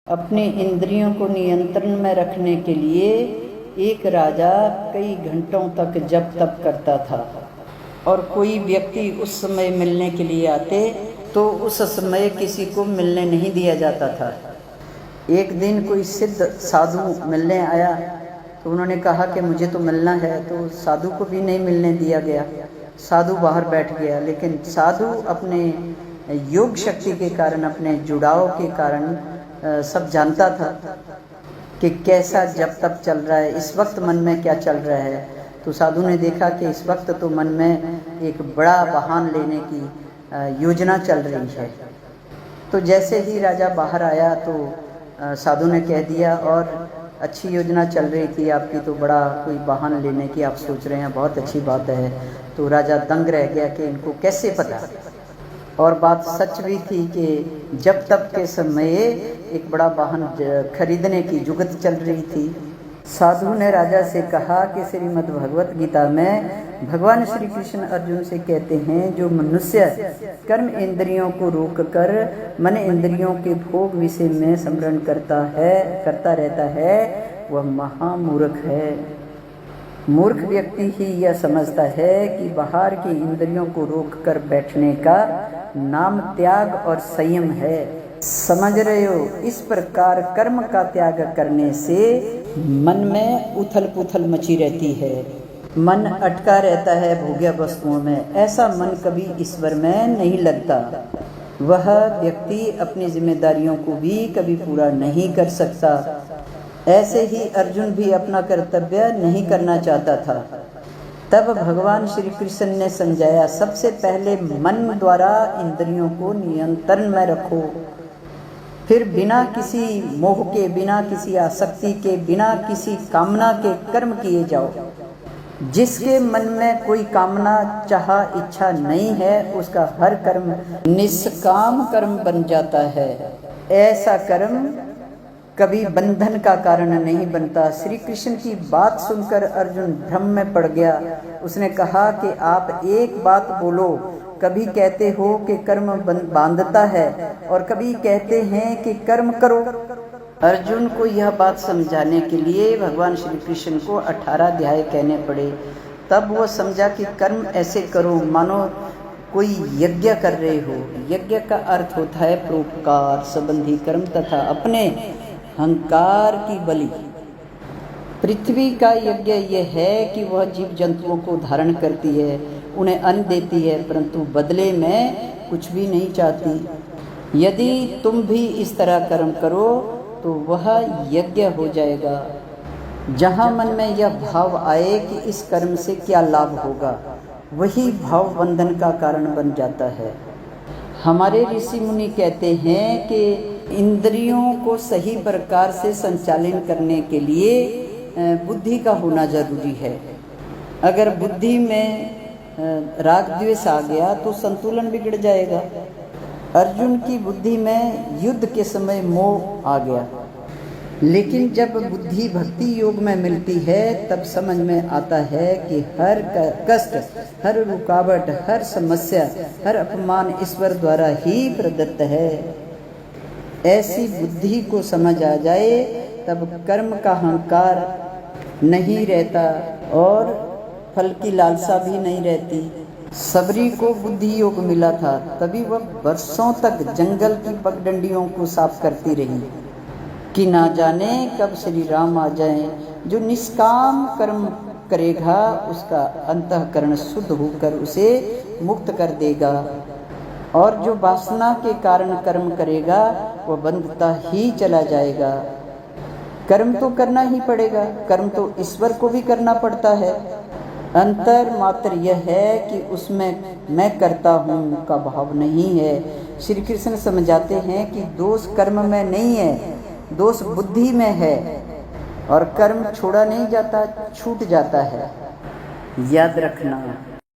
अपनी इंद्रियों को नियंत्रण में रखने के लिए एक राजा कई घंटों तक जप तप करता था और कोई व्यक्ति उस समय मिलने के लिए आते तो उस समय किसी को मिलने नहीं दिया जाता था। एक दिन कोई सिद्ध साधु मिलने आया तो उन्होंने कहा कि मुझे तो मिलना है, तो साधु को भी नहीं मिलने दिया गया। साधु बाहर बैठ गया, लेकिन साधु अपने योग शक्ति के कारण, अपने जुड़ाव के कारण सब जानता था कि कैसा जब तब चल रहा है, इस वक्त मन में क्या चल रहा है। तो साधु ने देखा कि इस वक्त तो मन में एक बड़ा वाहन लेने की योजना चल रही है। तो जैसे ही राजा बाहर आया तो साधु ने कह दिया, और अच्छी योजना चल रही थी आपकी, तो बड़ा कोई वाहन लेने की आप सोच रहे हैं, बहुत अच्छी बात है। तो राजा दंग रह गया कि इनको कैसे पता। और बात सच भी थी कि जब तब के समय एक बड़ा वाहन खरीदने की जुगत चल रही थी। साधु ने राजा से कहा कि श्रीमद् भगवत गीता में भगवान श्री कृष्ण अर्जुन से कहते हैं, जो मनुष्य कर्म इंद्रियों को रोककर मन इंद्रियों के भोग विषय में स्मरण करता रहता है, वह महामूर्ख है। मूर्ख व्यक्ति ही यह समझता है कि बाहर की इंद्रियों को रोककर बैठने का नाम त्याग और संयम है। समझ रहे हो? इस प्रकार कर्म का त्याग करने से मन में उथल पुथल मची रहती है, मन अटका रहता है भोग्य वस्तुओं में। ऐसा मन कभी ईश्वर में नहीं लगता। वह व्यक्ति अपनी जिम्मेदारियों को भी कभी पूरा नहीं कर सकता। ऐसे ही अर्जुन भी अपना कर्तव्य नहीं करना चाहता था। तब भगवान श्री कृष्ण ने समझाया, सबसे पहले मन द्वारा इंद्रियों को नियंत्रण में रखो, फिर बिना किसी मोह के, बिना किसी आसक्ति के, बिना किसी कामना के कर्म किए जाओ। जिसके मन में कोई कामना चाह इच्छा नहीं है, उसका हर कर्म निष्काम कर्म बन जाता है। ऐसा कर्म कभी बंधन का कारण नहीं बनता। श्री कृष्ण की बात सुनकर अर्जुन भ्रम में पड़ गया। उसने कहा कि आप एक बात बोलो, कभी कहते हो कि कर्म बांधता है और कभी कहते हैं कि कर्म करो। अर्जुन को यह बात समझाने के लिए भगवान श्री कृष्ण को 18 अध्याय कहने पड़े। तब वो समझा कि कर्म ऐसे करो मानो कोई यज्ञ कर रहे हो। यज्ञ का अर्थ होता है परोपकार संबंधी कर्म तथा अपने अहंकार की बलि। पृथ्वी का यज्ञ यह है कि वह जीव जंतुओं को धारण करती है, उन्हें अन्न देती है, परंतु बदले में कुछ भी नहीं चाहती। यदि तुम भी इस तरह कर्म करो तो वह यज्ञ हो जाएगा। जहाँ मन में यह भाव आए कि इस कर्म से क्या लाभ होगा, वही भाव बंधन का कारण बन जाता है। हमारे ऋषि मुनि कहते हैं कि इंद्रियों को सही प्रकार से संचालन करने के लिए बुद्धि का होना जरूरी है। अगर बुद्धि में राग द्वेष आ गया तो संतुलन बिगड़ जाएगा। अर्जुन की बुद्धि में युद्ध के समय मोह आ गया, लेकिन जब बुद्धि भक्ति योग में मिलती है तब समझ में आता है कि हर कष्ट, हर रुकावट, हर समस्या, हर अपमान ईश्वर द्वारा ही प्रदत्त है। ऐसी बुद्धि को समझ आ जाए तब कर्म का अहंकार नहीं रहता और फल की लालसा भी नहीं रहती। सबरी को बुद्धि योग मिला था, तभी वह वर्षों तक जंगल की पगडंडियों को साफ करती रही कि ना जाने कब श्री राम आ जाएं। जो निष्काम कर्म करेगा उसका अंतःकरण शुद्ध होकर उसे मुक्त कर देगा, और जो वासना के कारण कर्म करेगा वह बंधता ही चला जाएगा। कर्म तो करना ही पड़ेगा, कर्म तो ईश्वर को भी करना पड़ता है। अंतर मात्र यह है कि उसमें मैं करता हूँ का भाव नहीं है। श्री कृष्ण समझाते हैं कि दोष कर्म में नहीं है, दोष बुद्धि में है, और कर्म छोड़ा नहीं जाता, छूट जाता है। याद रखना।